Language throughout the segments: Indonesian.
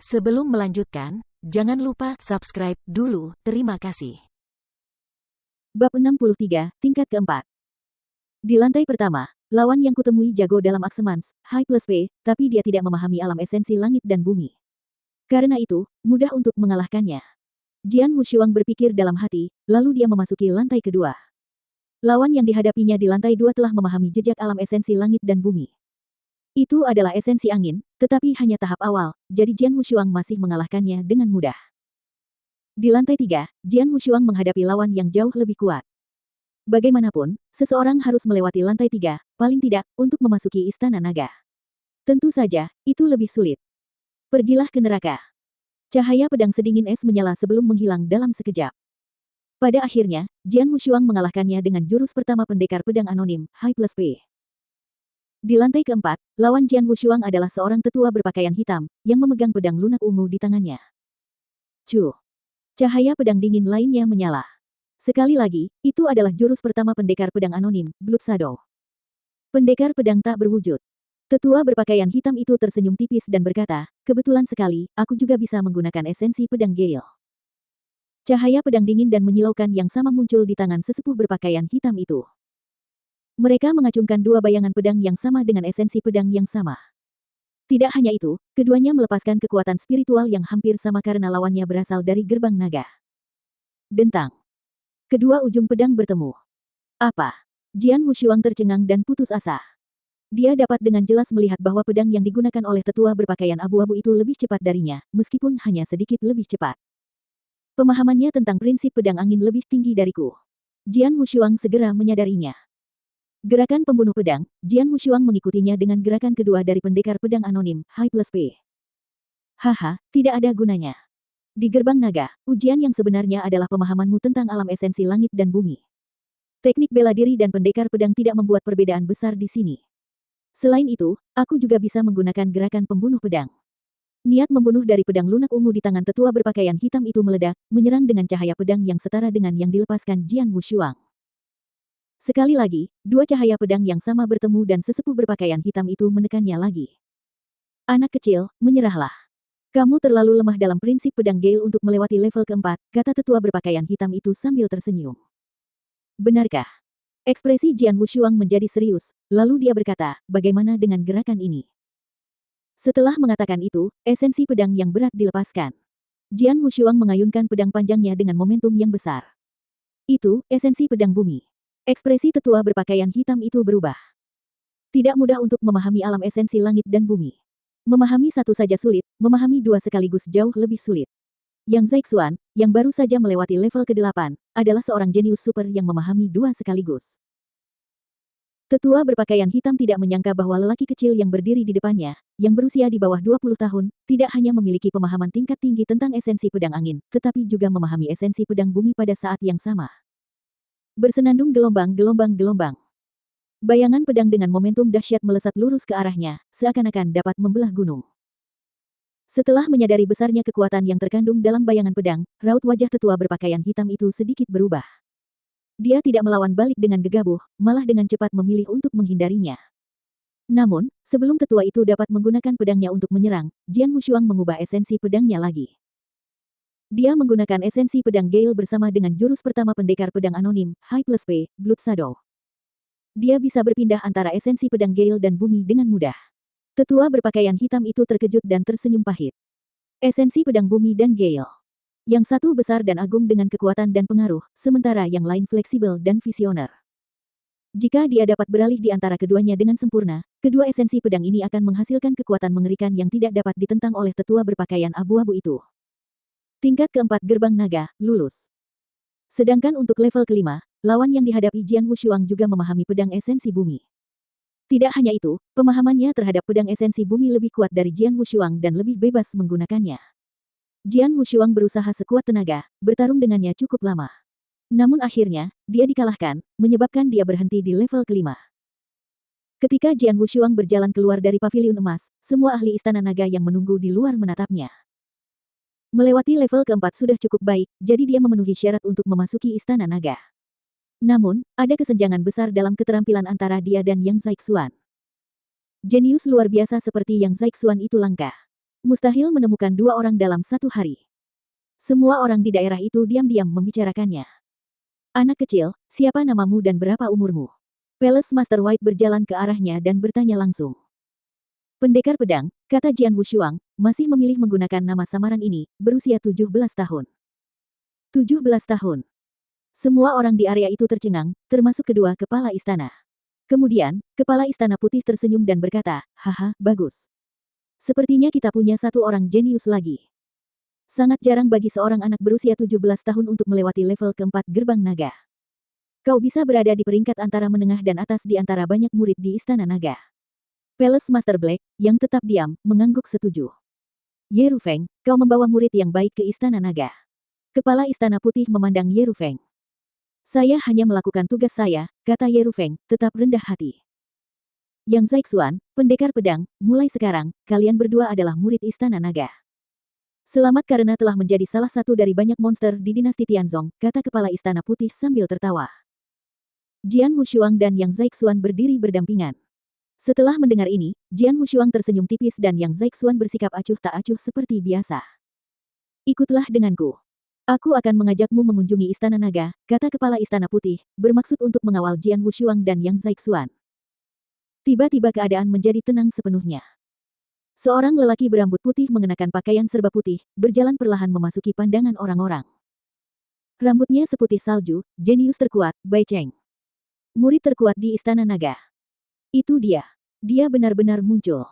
Sebelum melanjutkan, jangan lupa subscribe dulu. Terima kasih. Bab 63, tingkat keempat. Di lantai pertama, lawan yang kutemui jago dalam Aksemans, High plus P, tapi dia tidak memahami alam esensi langit dan bumi. Karena itu, mudah untuk mengalahkannya. Jian Wushuang berpikir dalam hati, lalu dia memasuki lantai kedua. Lawan yang dihadapinya di lantai dua telah memahami jejak alam esensi langit dan bumi. Itu adalah esensi angin, tetapi hanya tahap awal, jadi Jian Wushuang masih mengalahkannya dengan mudah. Di lantai tiga, Jian Wushuang menghadapi lawan yang jauh lebih kuat. Bagaimanapun, seseorang harus melewati lantai tiga, paling tidak, untuk memasuki Istana Naga. Tentu saja, itu lebih sulit. Pergilah ke neraka. Cahaya pedang sedingin es menyala sebelum menghilang dalam sekejap. Pada akhirnya, Jian Wushuang mengalahkannya dengan jurus pertama pendekar pedang anonim, High plus P. Di lantai keempat, lawan Jian Wushuang adalah seorang tetua berpakaian hitam, yang memegang pedang lunak ungu di tangannya. Cuh! Cahaya pedang dingin lainnya menyala. Sekali lagi, itu adalah jurus pertama pendekar pedang anonim, Blood Shadow. Pendekar pedang tak berwujud. Tetua berpakaian hitam itu tersenyum tipis dan berkata, kebetulan sekali, aku juga bisa menggunakan esensi pedang Gale. Cahaya pedang dingin dan menyilaukan yang sama muncul di tangan sesepuh berpakaian hitam itu. Mereka mengacungkan dua bayangan pedang yang sama dengan esensi pedang yang sama. Tidak hanya itu, keduanya melepaskan kekuatan spiritual yang hampir sama karena lawannya berasal dari gerbang naga. Dentang. Kedua ujung pedang bertemu. Apa? Jian Wushuang tercengang dan putus asa. Dia dapat dengan jelas melihat bahwa pedang yang digunakan oleh tetua berpakaian abu-abu itu lebih cepat darinya, meskipun hanya sedikit lebih cepat. Pemahamannya tentang prinsip pedang angin lebih tinggi dariku. Jian Wushuang segera menyadarinya. Gerakan pembunuh pedang, Jian Wushuang mengikutinya dengan gerakan kedua dari pendekar pedang anonim, High plus P. Haha, tidak ada gunanya. Di gerbang naga, ujian yang sebenarnya adalah pemahamanmu tentang alam esensi langit dan bumi. Teknik bela diri dan pendekar pedang tidak membuat perbedaan besar di sini. Selain itu, aku juga bisa menggunakan gerakan pembunuh pedang. Niat membunuh dari pedang lunak ungu di tangan tetua berpakaian hitam itu meledak, menyerang dengan cahaya pedang yang setara dengan yang dilepaskan Jian Wushuang. Sekali lagi, dua cahaya pedang yang sama bertemu dan sesepuh berpakaian hitam itu menekannya lagi. Anak kecil, menyerahlah. Kamu terlalu lemah dalam prinsip pedang Gale untuk melewati level keempat, kata tetua berpakaian hitam itu sambil tersenyum. Benarkah? Ekspresi Jian Wushuang menjadi serius, lalu dia berkata, bagaimana dengan gerakan ini? Setelah mengatakan itu, esensi pedang yang berat dilepaskan. Jian Wushuang mengayunkan pedang panjangnya dengan momentum yang besar. Itu, esensi pedang bumi. Ekspresi tetua berpakaian hitam itu berubah. Tidak mudah untuk memahami alam esensi langit dan bumi. Memahami satu saja sulit, memahami dua sekaligus jauh lebih sulit. Yang Zaixuan, yang baru saja melewati level ke-8, adalah seorang jenius super yang memahami dua sekaligus. Tetua berpakaian hitam tidak menyangka bahwa lelaki kecil yang berdiri di depannya, yang berusia di bawah 20 tahun, tidak hanya memiliki pemahaman tingkat tinggi tentang esensi pedang angin, tetapi juga memahami esensi pedang bumi pada saat yang sama. Bersenandung gelombang-gelombang-gelombang. Bayangan pedang dengan momentum dahsyat melesat lurus ke arahnya, seakan-akan dapat membelah gunung. Setelah menyadari besarnya kekuatan yang terkandung dalam bayangan pedang, raut wajah tetua berpakaian hitam itu sedikit berubah. Dia tidak melawan balik dengan gegabah, malah dengan cepat memilih untuk menghindarinya. Namun, sebelum tetua itu dapat menggunakan pedangnya untuk menyerang, Jian Wushuang mengubah esensi pedangnya lagi. Dia menggunakan esensi pedang Gale bersama dengan jurus pertama pendekar pedang anonim, High plus P, Blood Shadow. Dia bisa berpindah antara esensi pedang Gale dan bumi dengan mudah. Tetua berpakaian hitam itu terkejut dan tersenyum pahit. Esensi pedang bumi dan Gale. Yang satu besar dan agung dengan kekuatan dan pengaruh, sementara yang lain fleksibel dan visioner. Jika dia dapat beralih di antara keduanya dengan sempurna, kedua esensi pedang ini akan menghasilkan kekuatan mengerikan yang tidak dapat ditentang oleh tetua berpakaian abu-abu itu. Tingkat keempat gerbang naga, lulus. Sedangkan untuk level kelima, lawan yang dihadapi Jian Wushuang juga memahami pedang esensi bumi. Tidak hanya itu, pemahamannya terhadap pedang esensi bumi lebih kuat dari Jian Wushuang dan lebih bebas menggunakannya. Jian Wushuang berusaha sekuat tenaga, bertarung dengannya cukup lama. Namun akhirnya, dia dikalahkan, menyebabkan dia berhenti di level kelima. Ketika Jian Wushuang berjalan keluar dari paviliun emas, semua ahli istana naga yang menunggu di luar menatapnya. Melewati level keempat sudah cukup baik, jadi dia memenuhi syarat untuk memasuki istana naga. Namun, ada kesenjangan besar dalam keterampilan antara dia dan Yang Zaixuan. Jenius luar biasa seperti Yang Zaixuan itu langka. Mustahil menemukan dua orang dalam satu hari. Semua orang di daerah itu diam-diam membicarakannya. Anak kecil, siapa namamu dan berapa umurmu? Palace Master White berjalan ke arahnya dan bertanya langsung. Pendekar pedang, kata Jian Wushuang, masih memilih menggunakan nama samaran ini, berusia 17 tahun. 17 tahun. Semua orang di area itu tercengang, termasuk kedua kepala istana. Kemudian, kepala istana putih tersenyum dan berkata, haha, bagus. Sepertinya kita punya satu orang jenius lagi. Sangat jarang bagi seorang anak berusia 17 tahun untuk melewati level keempat gerbang naga. Kau bisa berada di peringkat antara menengah dan atas di antara banyak murid di Istana Naga. Palace Master Black, yang tetap diam, mengangguk setuju. Ye Rufeng, kau membawa murid yang baik ke Istana Naga. Kepala Istana Putih memandang Ye Rufeng. Saya hanya melakukan tugas saya, kata Ye Rufeng, tetap rendah hati. Yang Zaixuan, pendekar pedang, mulai sekarang, kalian berdua adalah murid Istana Naga. Selamat karena telah menjadi salah satu dari banyak monster di dinasti Tianzong, kata kepala Istana Putih sambil tertawa. Jian Wushuang dan Yang Zaixuan berdiri berdampingan. Setelah mendengar ini, Jian Wushuang tersenyum tipis dan Yang Zaixuan bersikap acuh tak acuh seperti biasa. Ikutlah denganku. Aku akan mengajakmu mengunjungi Istana Naga, kata kepala Istana Putih, bermaksud untuk mengawal Jian Wushuang dan Yang Zaixuan. Tiba-tiba keadaan menjadi tenang sepenuhnya. Seorang lelaki berambut putih mengenakan pakaian serba putih, berjalan perlahan memasuki pandangan orang-orang. Rambutnya seputih salju, jenius terkuat, Bai Cheng. Murid terkuat di Istana Naga. Itu dia. Dia benar-benar muncul.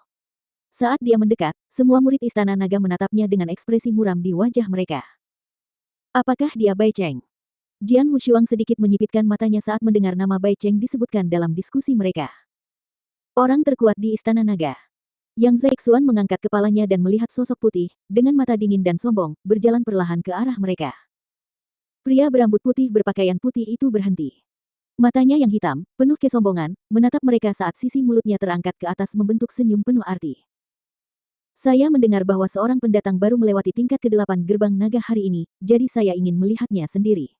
Saat dia mendekat, semua murid Istana Naga menatapnya dengan ekspresi muram di wajah mereka. Apakah dia Bai Cheng? Jian Wushuang sedikit menyipitkan matanya saat mendengar nama Bai Cheng disebutkan dalam diskusi mereka. Orang terkuat di Istana Naga. Yang Zaixuan mengangkat kepalanya dan melihat sosok putih, dengan mata dingin dan sombong, berjalan perlahan ke arah mereka. Pria berambut putih berpakaian putih itu berhenti. Matanya yang hitam, penuh kesombongan, menatap mereka saat sisi mulutnya terangkat ke atas membentuk senyum penuh arti. Saya mendengar bahwa seorang pendatang baru melewati tingkat ke-8 gerbang naga hari ini, jadi saya ingin melihatnya sendiri.